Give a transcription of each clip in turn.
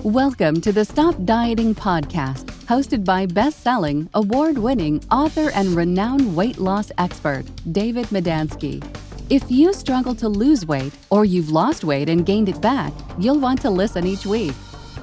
Welcome to the Stop Dieting podcast, hosted by best-selling, award-winning author and renowned weight loss expert, David Medansky. If you struggle to lose weight or you've lost weight and gained it back, you'll want to listen each week.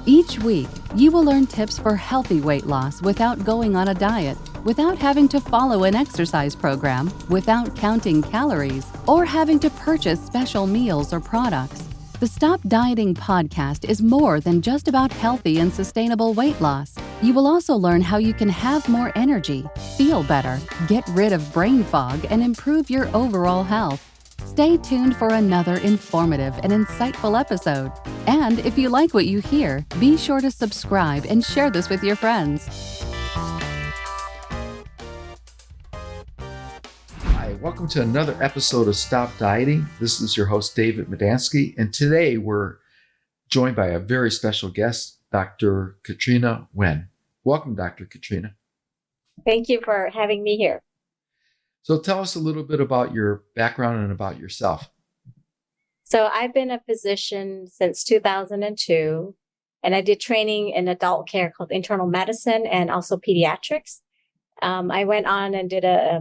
Each week, you will learn tips for healthy weight loss without going on a diet, without having to follow an exercise program, without counting calories, or having to purchase special meals or products. The Stop Dieting podcast is more than just about healthy and sustainable weight loss. You will also learn how you can have more energy, feel better, get rid of brain fog, and improve your overall health. Stay tuned for another informative and insightful episode. And if you like what you hear, be sure to subscribe and share this with your friends. Hi, welcome to another episode of Stop Dieting. This is your host, David Medansky, and today we're joined by a very special guest, Dr. Katrina Nguyen. Welcome, Dr. Katrina. Thank you for having me here. So tell us a little bit about your background and about yourself. So I've been a physician since 2002, and I did training in adult care called internal medicine and also pediatrics. I went on and did a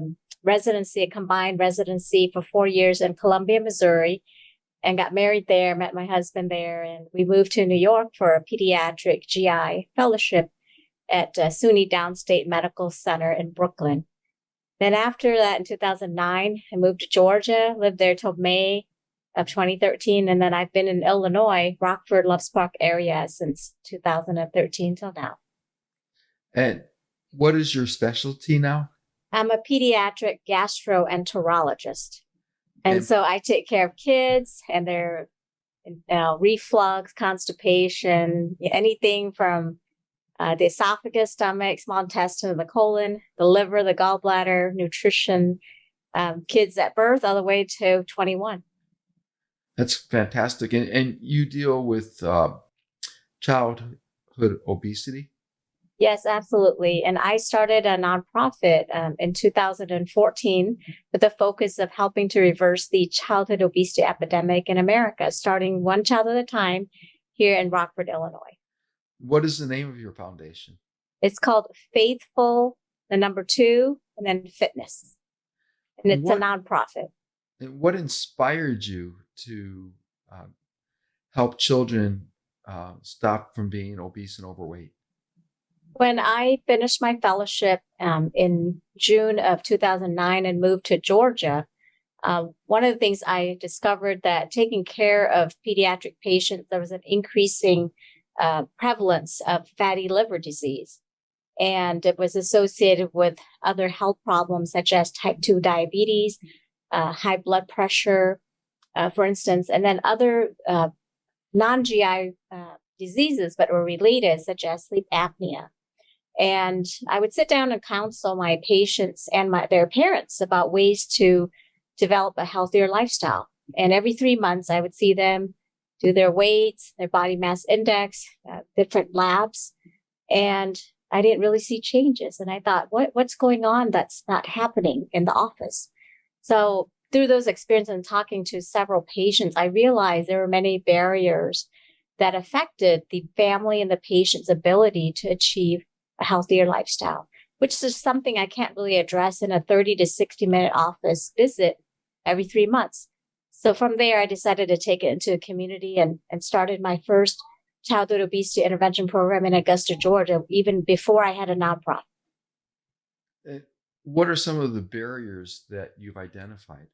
combined residency for 4 years in Columbia, Missouri, and got married there, met my husband there, and we moved to New York for a pediatric GI fellowship at SUNY Downstate Medical Center in Brooklyn. Then after that, in 2009, I moved to Georgia, lived there till May of 2013, and then I've been in Illinois, Rockford, Loves Park area since 2013 till now. And what is your specialty now? I'm a pediatric gastroenterologist. And so I take care of kids and their reflux, constipation, anything from the esophagus, stomach, small intestine, the colon, the liver, the gallbladder, nutrition, kids at birth all the way to 21. That's fantastic. And you deal with childhood obesity? Yes, absolutely. And I started a nonprofit in 2014 with the focus of helping to reverse the childhood obesity epidemic in America, starting one child at a time here in Rockford, Illinois. What is the name of your foundation? It's called Faithful, the number 2, and then Fitness. And it's a nonprofit. And what inspired you to help children stop from being obese and overweight? When I finished my fellowship in June of 2009 and moved to Georgia, one of the things I discovered that taking care of pediatric patients, there was an increasing prevalence of fatty liver disease. And it was associated with other health problems such as type 2 diabetes, high blood pressure, for instance, and then other non-GI diseases but were related, such as sleep apnea. And I would sit down and counsel my patients and their parents about ways to develop a healthier lifestyle. And every 3 months, I would see them do their weights, their body mass index, different labs. And I didn't really see changes. And I thought, what's going on that's not happening in the office? So through those experiences and talking to several patients, I realized there were many barriers that affected the family and the patient's ability to achieve a healthier lifestyle, which is something I can't really address in a 30 to 60-minute office visit every 3 months. So from there, I decided to take it into the community and started my first childhood obesity intervention program in Augusta, Georgia, even before I had a nonprofit. What are some of the barriers that you've identified?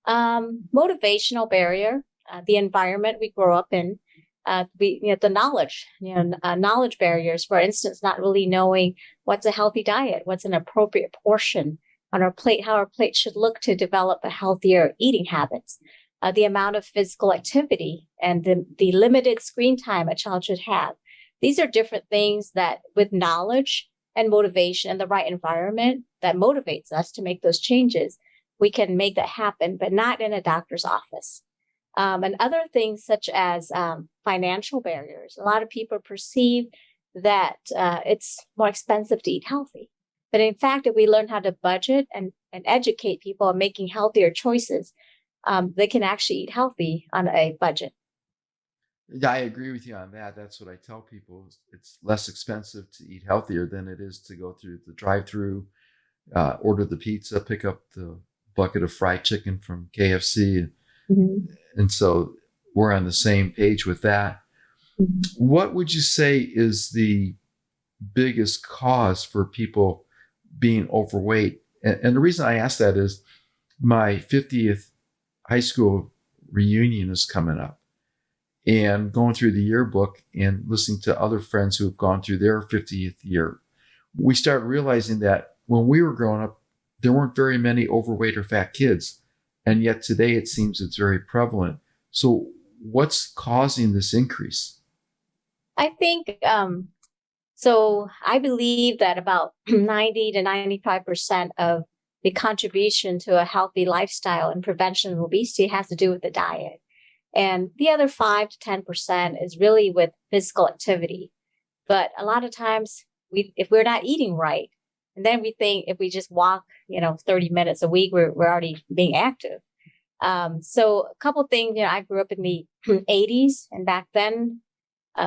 Motivational barrier, the environment we grow up in, the knowledge, knowledge barriers, for instance, not really knowing what's a healthy diet, what's an appropriate portion on our plate, how our plate should look to develop a healthier eating habits, the amount of physical activity and the limited screen time a child should have. These are different things that with knowledge and motivation and the right environment that motivates us to make those changes, we can make that happen, but not in a doctor's office. And other things such as financial barriers. A lot of people perceive that it's more expensive to eat healthy. But in fact, if we learn how to budget and educate people on making healthier choices, they can actually eat healthy on a budget. I agree with you on that. That's what I tell people. It's less expensive to eat healthier than it is to go through the drive-through, order the pizza, pick up the bucket of fried chicken from KFC. Mhm. And so we're on the same page with that. Mhm. What would you say is the biggest cause for people being overweight? And the reason I ask that is my 50th high school reunion is coming up. And going through the yearbook and listening to other friends who have gone through their 50th year, we started realizing that when we were growing up, there weren't very many overweight or fat kids. And yet today it seems it's very prevalent. So, what's causing this increase? I think so. I believe that about 90 to 95% of the contribution to a healthy lifestyle and prevention of obesity has to do with the diet. And the other 5 to 10% is really with physical activity. But a lot of times if we're not eating right, and then we think if we just walk, 30 minutes a week, we're already being active. So a couple things, I grew up in the 80s, and back then,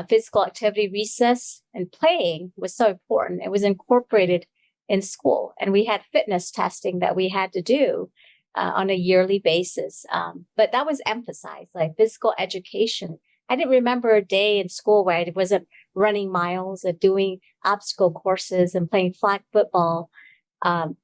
physical activity, recess, and playing was so important. It was incorporated in school, and we had fitness testing that we had to do on a yearly basis. But that was emphasized, like physical education. I didn't remember a day in school where I wasn't running miles and doing obstacle courses and playing flag football, softball.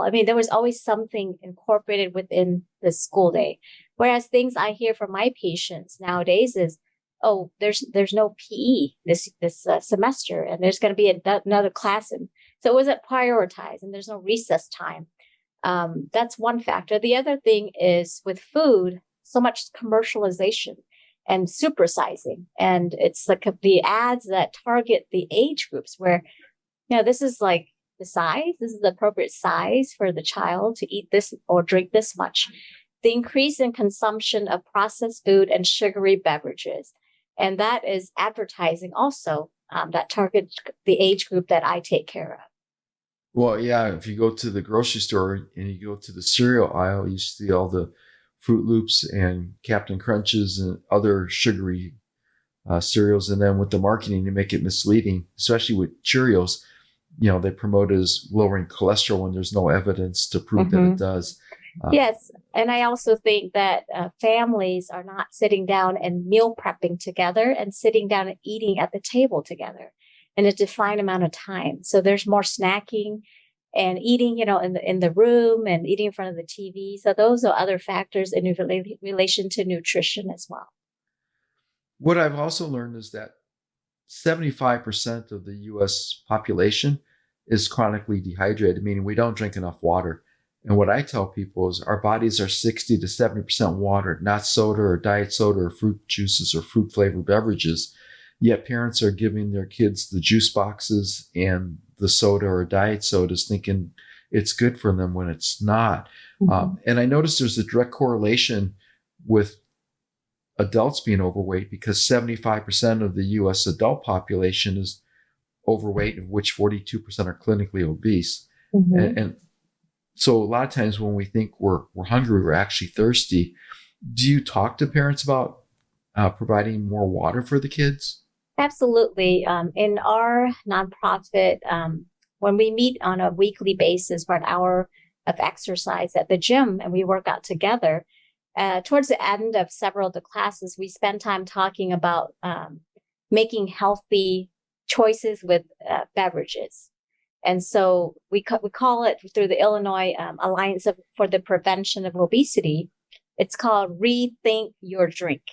I mean, there was always something incorporated within the school day. Whereas things I hear from my patients nowadays is, oh, there's no PE this semester, and there's going to be another class, and so it wasn't prioritized, and there's no recess time. That's one factor. The other thing is with food, so much commercialization and supersizing, and it's like the ads that target the age groups where, this is like the size, this is the appropriate size for the child to eat this or drink this much. The increase in consumption of processed food and sugary beverages. And that is advertising also that targets the age group that I take care of. Well, yeah, if you go to the grocery store and you go to the cereal aisle, you see all the Fruit Loops and Captain Crunches and other sugary cereals. And then with the marketing, they make it misleading, especially with Cheerios. They promote it as lowering cholesterol when there's no evidence to prove that it does. Yes. And I also think that families are not sitting down and meal prepping together and sitting down and eating at the table together in a defined amount of time. So there's more snacking and eating, in the room and eating in front of the TV. So those are other factors in relation to nutrition as well. What I've also learned is that 75% of the US population is chronically dehydrated, meaning we don't drink enough water. And what I tell people is our bodies are 60 to 70% water, not soda or diet soda or fruit juices or fruit flavored beverages. Yet parents are giving their kids the juice boxes and the soda or diet sodas thinking it's good for them when it's not. And I noticed there's a direct correlation with adults being overweight because 75% of the US adult population is overweight, of which 42% are clinically obese. And so a lot of times when we think we're hungry, we're actually thirsty. Do you talk to parents about providing more water for the kids? Absolutely. In our nonprofit, when we meet on a weekly basis for an hour of exercise at the gym and we work out together, towards the end of several of the classes, we spend time talking about making healthy choices with beverages. And so we call it, through the Illinois Alliance for the Prevention of Obesity, it's called Rethink Your Drink.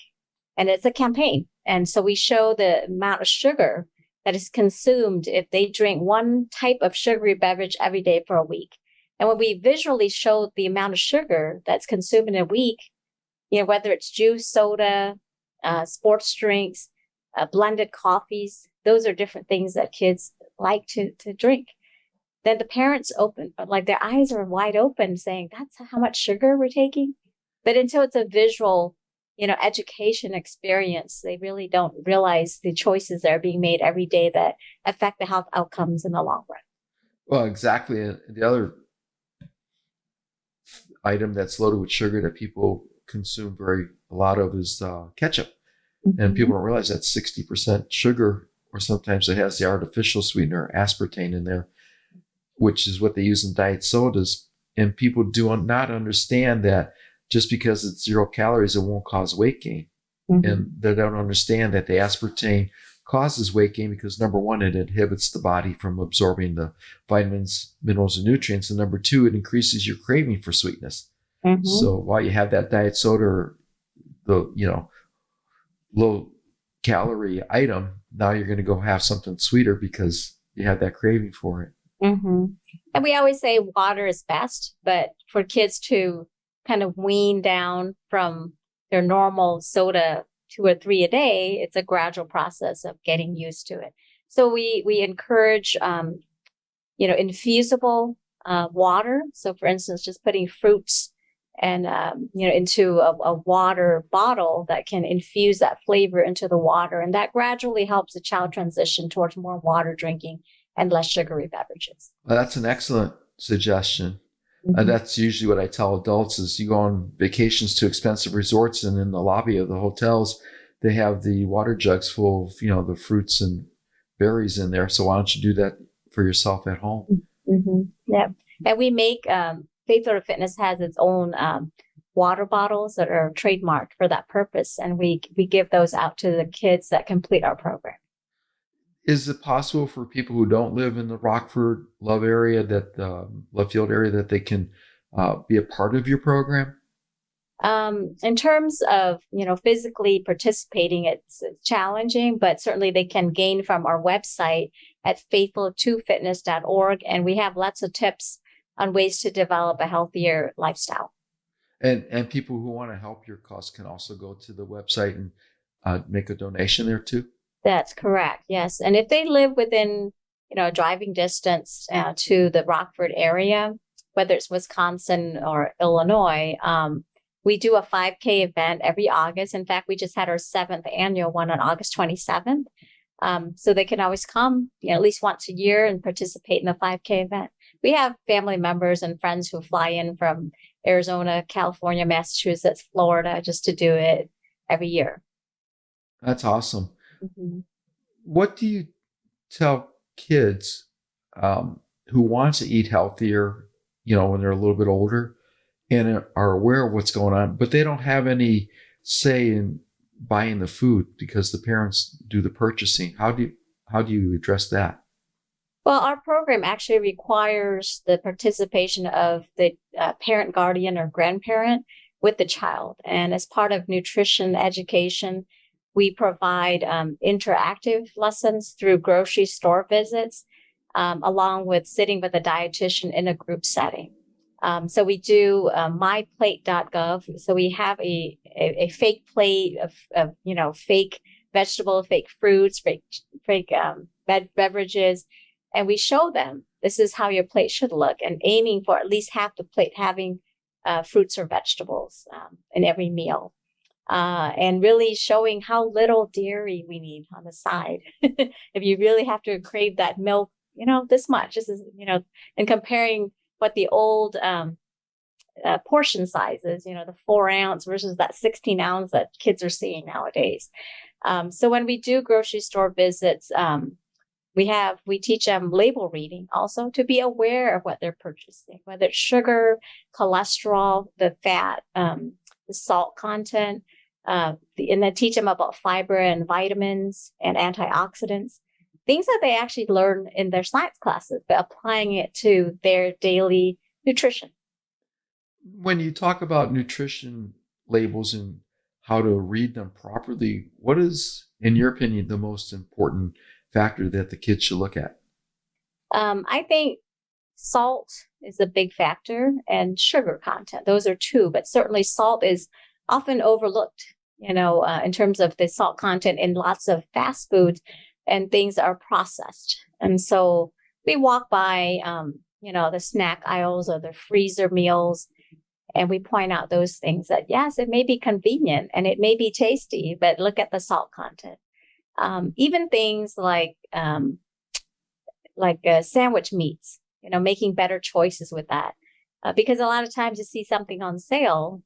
And it's a campaign. And so we show the amount of sugar that is consumed if they drink one type of sugary beverage every day for a week. And when we visually show the amount of sugar that's consumed in a week, whether it's juice, soda, sports drinks, blended coffees, those are different things that kids like to drink. Then the parents their eyes are wide open saying, that's how much sugar we're taking. But until it's a visual, education experience, they really don't realize the choices that are being made every day that affect the health outcomes in the long run. Well, exactly. And the other item that's loaded with sugar that people consume a lot of is ketchup. And people don't realize that's 60% sugar, or sometimes it has the artificial sweetener, aspartame, in there, which is what they use in diet sodas. And people do not understand that just because it's 0 calories, it won't cause weight gain. And they don't understand that the aspartame causes weight gain because, number one, it inhibits the body from absorbing the vitamins, minerals, and nutrients. And number two, it increases your craving for sweetness. So while you have that diet soda or the, low calorie item, now you're going to go have something sweeter because you have that craving for it. And we always say water is best, but for kids to kind of wean down from their normal soda 2 or 3 a day, it's a gradual process of getting used to it. So we encourage, infusible water. So for instance, just putting fruits and, into a water bottle that can infuse that flavor into the water. And that gradually helps the child transition towards more water drinking and less sugary beverages. Well, that's an excellent suggestion. That's usually what I tell adults is you go on vacations to expensive resorts, and in the lobby of the hotels, they have the water jugs full of, the fruits and berries in there. So why don't you do that for yourself at home? Yeah. And we make, Faith Order Fitness has its own water bottles that are trademarked for that purpose. And we give those out to the kids that complete our program. Is it possible for people who don't live in the Rockford, Love area, Love Field area, that they can be a part of your program? In terms of, physically participating, it's challenging, but certainly they can gain from our website at faithful2fitness.org. And we have lots of tips on ways to develop a healthier lifestyle. And people who want to help your cause can also go to the website and make a donation there too? That's correct. Yes. And if they live within, driving distance to the Rockford area, whether it's Wisconsin or Illinois, we do a 5K event every August. In fact, we just had our 7th annual one on August 27th. So they can always come, at least once a year and participate in the 5K event. We have family members and friends who fly in from Arizona, California, Massachusetts, Florida, just to do it every year. That's awesome. What do you tell kids who want to eat healthier, when they're a little bit older and are aware of what's going on, but they don't have any say in buying the food because the parents do the purchasing? How do you address that? Well, our program actually requires the participation of the parent, guardian, or grandparent with the child. And as part of nutrition education, we provide interactive lessons through grocery store visits, along with sitting with a dietitian in a group setting. So we do myplate.gov. So we have a fake plate of fake vegetable, fake fruits, fake beverages. And we show them this is how your plate should look, and aiming for at least half the plate having fruits or vegetables in every meal. And really showing how little dairy we need on the side. If you really have to crave that milk, this much, this is, and comparing what the old portion sizes, the 4 ounce versus that 16 ounce that kids are seeing nowadays. So when we do grocery store visits, we teach them label reading also to be aware of what they're purchasing, whether it's sugar, cholesterol, the fat, the salt content, and then teach them about fiber and vitamins and antioxidants, things that they actually learn in their science classes, but applying it to their daily nutrition. When you talk about nutrition labels and how to read them properly, what is, in your opinion, the most important factor that the kids should look at? I think salt is a big factor, and sugar content. Those are two, but certainly salt is often overlooked, in terms of the salt content in lots of fast foods and things that are processed. And so we walk by, the snack aisles or the freezer meals, and we point out those things that, yes, it may be convenient and it may be tasty, but look at the salt content. Even things like sandwich meats, making better choices with that. Because a lot of times you see something on sale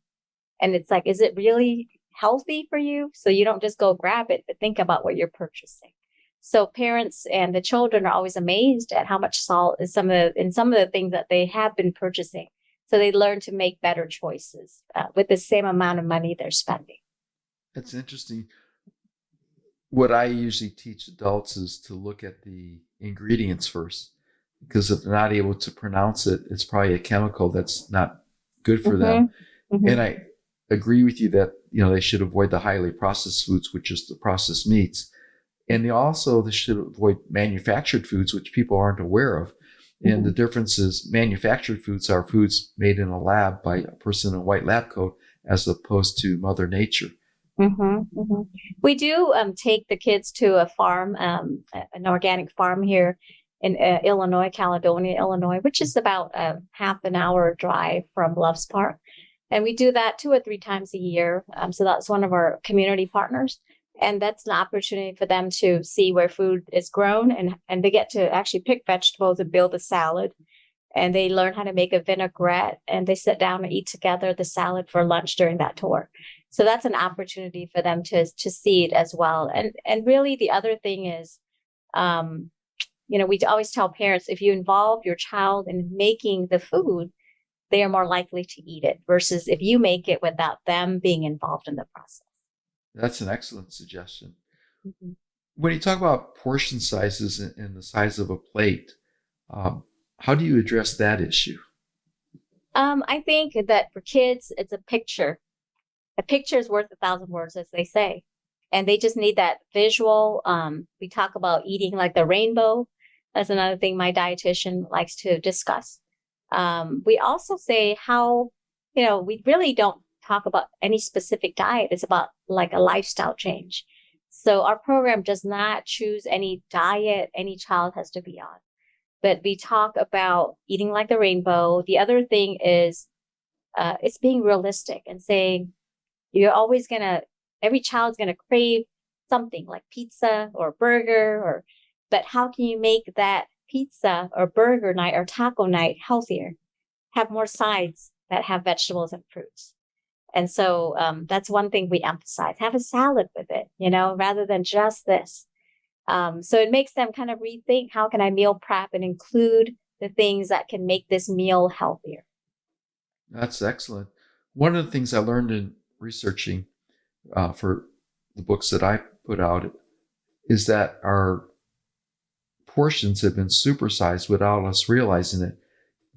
and it's like, is it really healthy for you. So you don't just go grab it, but think about what you're purchasing. So parents and the children are always amazed at how much salt is in some of the things that they have been purchasing. So they learn to make better choices with the same amount of money they're spending. That's interesting. What I usually teach adults is to look at the ingredients first, because if they're not able to pronounce it, it's probably a chemical that's not good for them. Mm-hmm. And I agree with you that, they should avoid the highly processed foods, which is the processed meats. And they should avoid manufactured foods, which people aren't aware of. And the difference is manufactured foods are foods made in a lab by a person in a white lab coat, as opposed to Mother Nature. We do take the kids to a farm, an organic farm here in Illinois, Caledonia, Illinois, which is about a half an hour drive from Loves Park. And we do that 2 or 3 times a year. So that's one of our community partners. And that's an opportunity for them to see where food is grown, and they get to actually pick vegetables and build a salad. And they learn how to make a vinaigrette, and they sit down and eat together the salad for lunch during that tour. So that's an opportunity for them to see it as well. And really the other thing is, we always tell parents, if you involve your child in making the food, they are more likely to eat it, versus if you make it without them being involved in the process. That's an excellent suggestion. When you talk about portion sizes and the size of a plate, how do you address that issue? I think that for kids, it's a picture. A picture is worth 1,000 words, as they say. And they just need that visual. We talk about eating like the rainbow. That's another thing my dietitian likes to discuss. We also say how, we really don't talk about any specific diet. It's about like a lifestyle change. So our program does not choose any diet any child has to be on, but we talk about eating like the rainbow. The other thing is, it's being realistic and saying every child's going to crave something like pizza or burger, but how can you make that pizza or burger night or taco night healthier? Have more sides that have vegetables and fruits. And so that's one thing we emphasize. Have a salad with it, rather than just this. So it makes them kind of rethink, how can I meal prep and include the things that can make this meal healthier? That's excellent. One of the things I learned in researching for the books that I put out is that our portions have been supersized without us realizing it.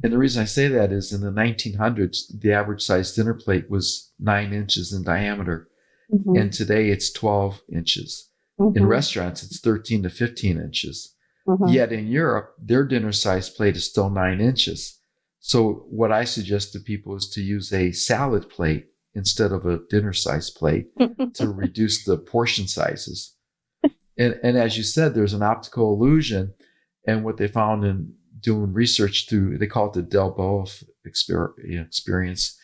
And the reason I say that is in the 1900s, the average size dinner plate was 9 inches in diameter. And today it's 12 inches. In restaurants, it's 13 to 15 inches. Yet in Europe, their dinner size plate is still 9 inches. So what I suggest to people is to use a salad plate instead of a dinner size plate to reduce the portion sizes. And as you said, there's an optical illusion. And what they found in doing research they call it the Del Boa experience.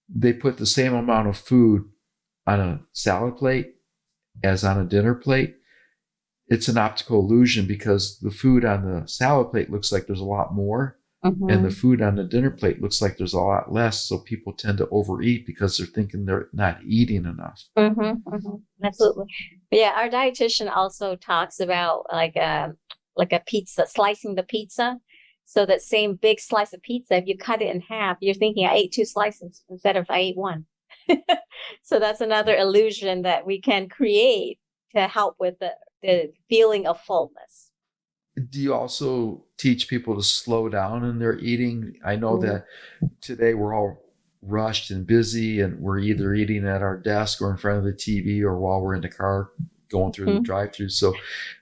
They put the same amount of food on a salad plate as on a dinner plate. It's an optical illusion because the food on the salad plate looks like there's a lot more, and the food on the dinner plate looks like there's a lot less. So people tend to overeat because they're thinking they're not eating enough. Absolutely. But yeah, our dietitian also talks about like a pizza, slicing the pizza. So that same big slice of pizza, if you cut it in half, you're thinking I ate 2 slices instead of I ate 1. So that's another illusion that we can create to help with the feeling of fullness. Do you also teach people to slow down in their eating? I know that today we're all rushed and busy, and we're either eating at our desk or in front of the TV or while we're in the car going through the drive-thru. So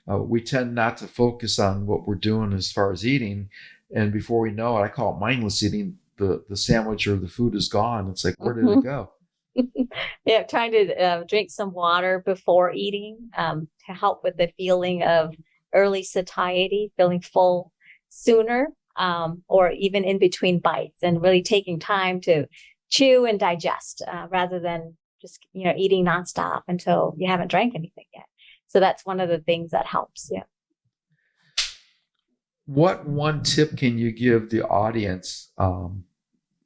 we tend not to focus on what we're doing as far as eating. And before we know it, I call it mindless eating. The sandwich or the food is gone. It's like, where did it go? Yeah, trying to drink some water before eating to help with the feeling of early satiety, feeling full sooner, or even in between bites, and really taking time to chew and digest rather than just eating nonstop until you haven't drank anything yet. So that's one of the things that helps. Yeah. What one tip can you give the audience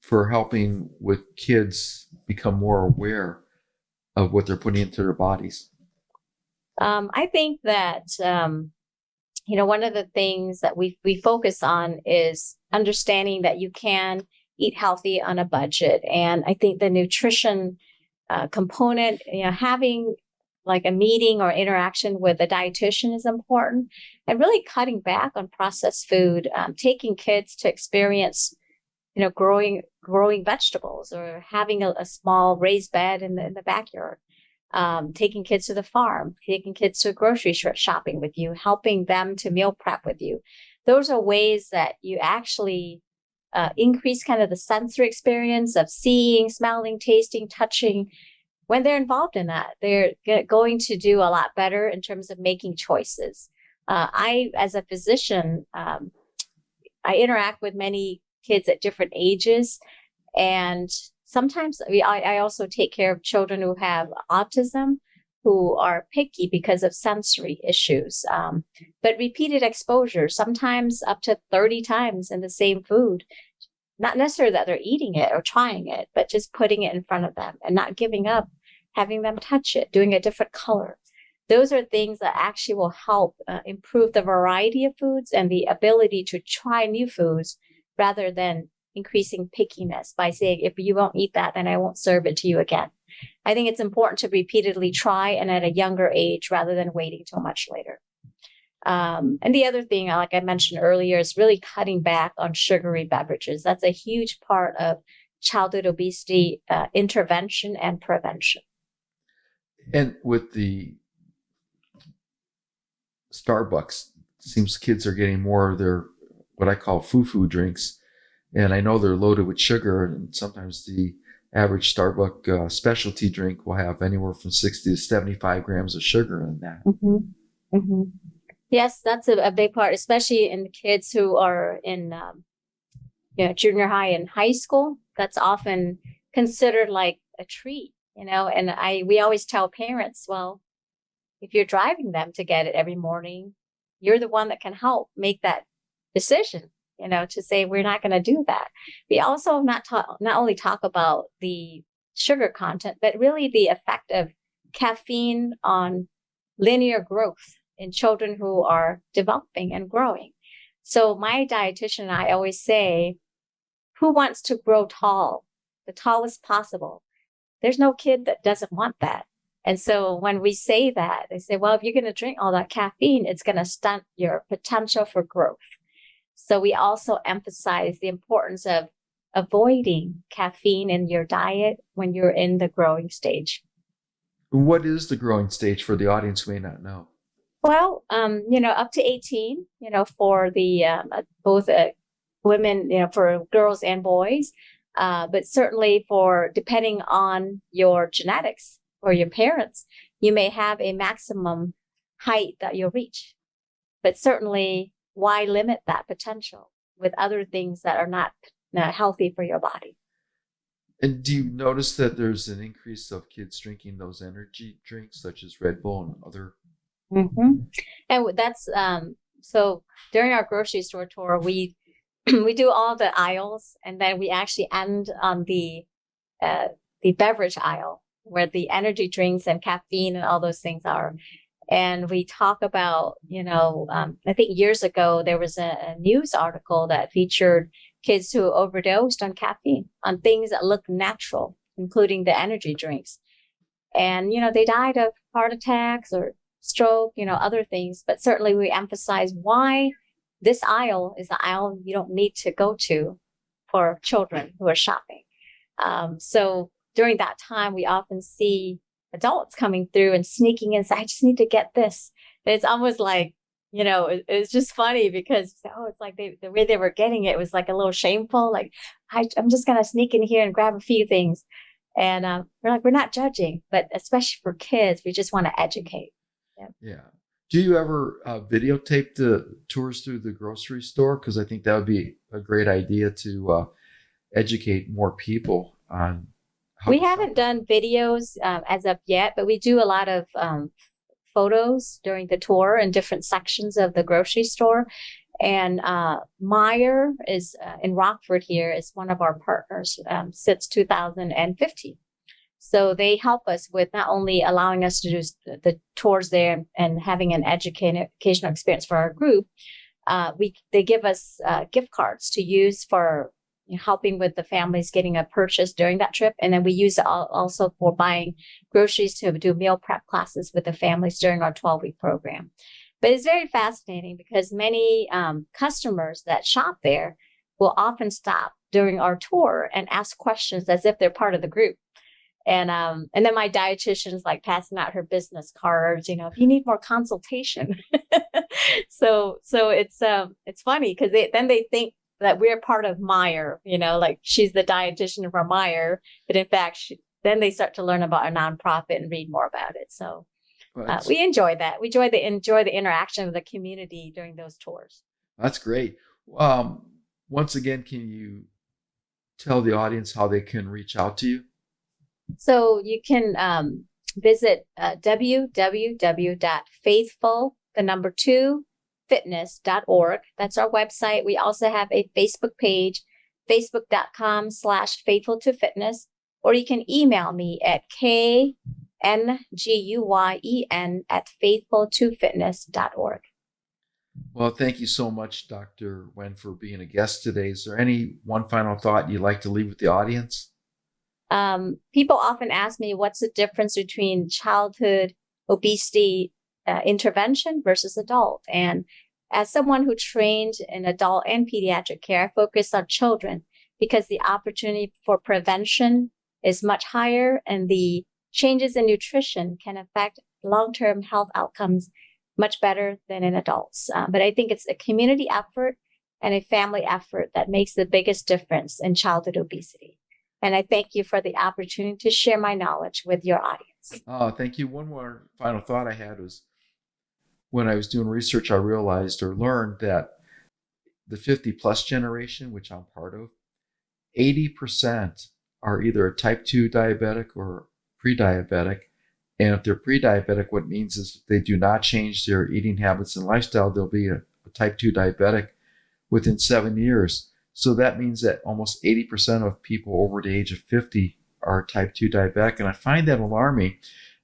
for helping with kids become more aware of what they're putting into their bodies? I think that, one of the things that we focus on is understanding that you can eat healthy on a budget. And I think the nutrition component, having like a meeting or interaction with a dietitian is important, and really cutting back on processed food, taking kids to experience, growing vegetables, or having a small raised bed in the backyard, taking kids to the farm, taking kids to grocery shopping with you, helping them to meal prep with you. Those are ways that you actually increase kind of the sensory experience of seeing, smelling, tasting, touching. When they're involved in that, they're going to do a lot better in terms of making choices. As a physician, I interact with many kids at different ages, and sometimes I also take care of children who have autism, who are picky because of sensory issues. But repeated exposure, sometimes up to 30 times in the same food, not necessarily that they're eating it or trying it, but just putting it in front of them and not giving up, having them touch it, doing a different color. Those are things that actually will help improve the variety of foods and the ability to try new foods, rather than increasing pickiness by saying, if you won't eat that, then I won't serve it to you again. I think it's important to repeatedly try, and at a younger age rather than waiting till much later. And the other thing, like I mentioned earlier, is really cutting back on sugary beverages. That's a huge part of childhood obesity intervention and prevention. And with the Starbucks, it seems kids are getting more of their what I call foo-foo drinks. And I know they're loaded with sugar, and sometimes the average Starbucks specialty drink will have anywhere from 60 to 75 grams of sugar in that. Mm-hmm. Mm-hmm. Yes, that's a big part, especially in kids who are in junior high and high school. That's often considered like a treat, and we always tell parents, well, if you're driving them to get it every morning, you're the one that can help make that decision, to say, we're not going to do that. We also not only talk about the sugar content, but really the effect of caffeine on linear growth in children who are developing and growing. So my dietitian and I always say, who wants to grow tall, the tallest possible? There's no kid that doesn't want that. And so when we say that, they say, well, if you're going to drink all that caffeine, it's going to stunt your potential for growth. So we also emphasize the importance of avoiding caffeine in your diet when you're in the growing stage. What is the growing stage for the audience who may not know? Well, up to 18, for the both women, for girls and boys, but certainly depending on your genetics or your parents, you may have a maximum height that you'll reach. But certainly, why limit that potential with other things that are not healthy for your body? And do you notice that there's an increase of kids drinking those energy drinks, such as Red Bull and other? Mm-hmm. And that's so during our grocery store tour, we do all the aisles, and then we actually end on the beverage aisle where the energy drinks and caffeine and all those things are. And we talk about, I think years ago, there was a news article that featured kids who overdosed on caffeine, on things that look natural, including the energy drinks. And, they died of heart attacks or stroke, other things. But certainly we emphasize why this aisle is the aisle you don't need to go to for children who are shopping. So during that time, we often see adults coming through and sneaking in and say, I just need to get this. And it's almost like, it's just funny because, it's like the way they were getting it was like a little shameful. Like, I'm just going to sneak in here and grab a few things. And we're not judging, but especially for kids, we just want to educate. Yeah. Do you ever videotape the tours through the grocery store? Because I think that would be a great idea to educate more people on how we haven't done videos as of yet, but we do a lot of photos during the tour in different sections of the grocery store. And Meyer is in Rockford here is one of our partners since 2015. So they help us with not only allowing us to do the tours there and having an educational experience for our group, they give us gift cards to use for helping with the families getting a purchase during that trip. And then we use it also for buying groceries to do meal prep classes with the families during our 12-week program. But it's very fascinating because many customers that shop there will often stop during our tour and ask questions as if they're part of the group. And then my dietitian's like passing out her business cards, if you need more consultation. So it's funny because they think that we're part of Meijer, like she's the dietitian for Meijer, but in fact, then they start to learn about our nonprofit and read more about it. So we enjoy that. We enjoy the interaction with the community during those tours. That's great. Once again, can you tell the audience how they can reach out to you? So you can visit www.faithful2fitness.org. That's our website. We also have a Facebook page, facebook.com/faithful2fitness, or you can email me at knguyen@faithful2fitness.org. Well, thank you so much, Dr. Nguyen, for being a guest today. Is there any one final thought you'd like to leave with the audience? People often ask me, what's the difference between childhood obesity intervention versus adult? And as someone who trained in adult and pediatric care, I focus on children because the opportunity for prevention is much higher and the changes in nutrition can affect long-term health outcomes much better than in adults. But I think it's a community effort and a family effort that makes the biggest difference in childhood obesity. And I thank you for the opportunity to share my knowledge with your audience. Oh, thank you. One more final thought I had was when I was doing research, I realized or learned that the 50 plus generation, which I'm part of, 80% are either a type 2 diabetic or pre-diabetic. And if they're pre-diabetic, what it means is if they do not change their eating habits and lifestyle, they'll be a type 2 diabetic within 7 years. So that means that almost 80% of people over the age of 50 are type 2 diabetic. And I find that alarming,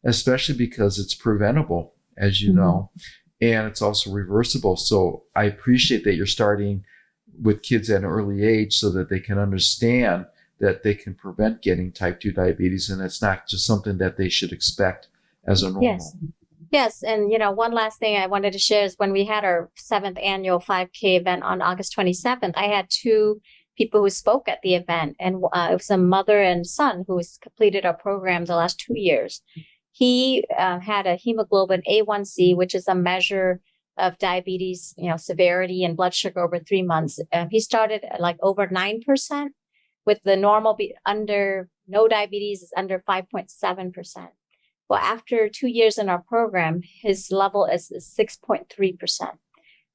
especially because it's preventable, as you know, and it's also reversible. So I appreciate that you're starting with kids at an early age so that they can understand that they can prevent getting type 2 diabetes. And it's not just something that they should expect as a normal. Yes. And, one last thing I wanted to share is when we had our 7th annual 5K event on August 27th, I had 2 people who spoke at the event. And it was a mother and son who has completed our program the last 2 years. He had a hemoglobin A1C, which is a measure of diabetes, severity and blood sugar over 3 months. He started at like over 9%, with the normal no diabetes is under 5.7%. Well, after 2 years in our program, his level is 6.3%.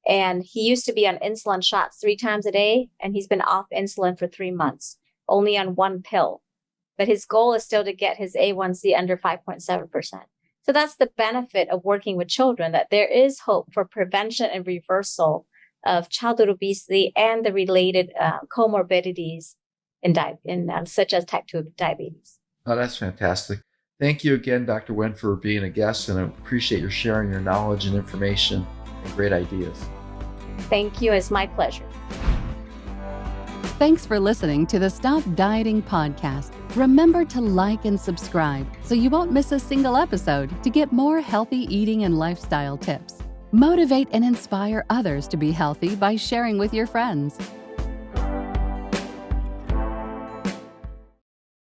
And he used to be on insulin shots 3 times a day, and he's been off insulin for 3 months, only on 1 pill. But his goal is still to get his A1C under 5.7%. So that's the benefit of working with children, that there is hope for prevention and reversal of childhood obesity and the related comorbidities in such as type 2 diabetes. Oh, that's fantastic. Thank you again, Dr. Nguyen, for being a guest, and I appreciate your sharing your knowledge and information and great ideas. Thank you. It's my pleasure. Thanks for listening to the Stop Dieting podcast. Remember to like and subscribe so you won't miss a single episode to get more healthy eating and lifestyle tips. Motivate and inspire others to be healthy by sharing with your friends.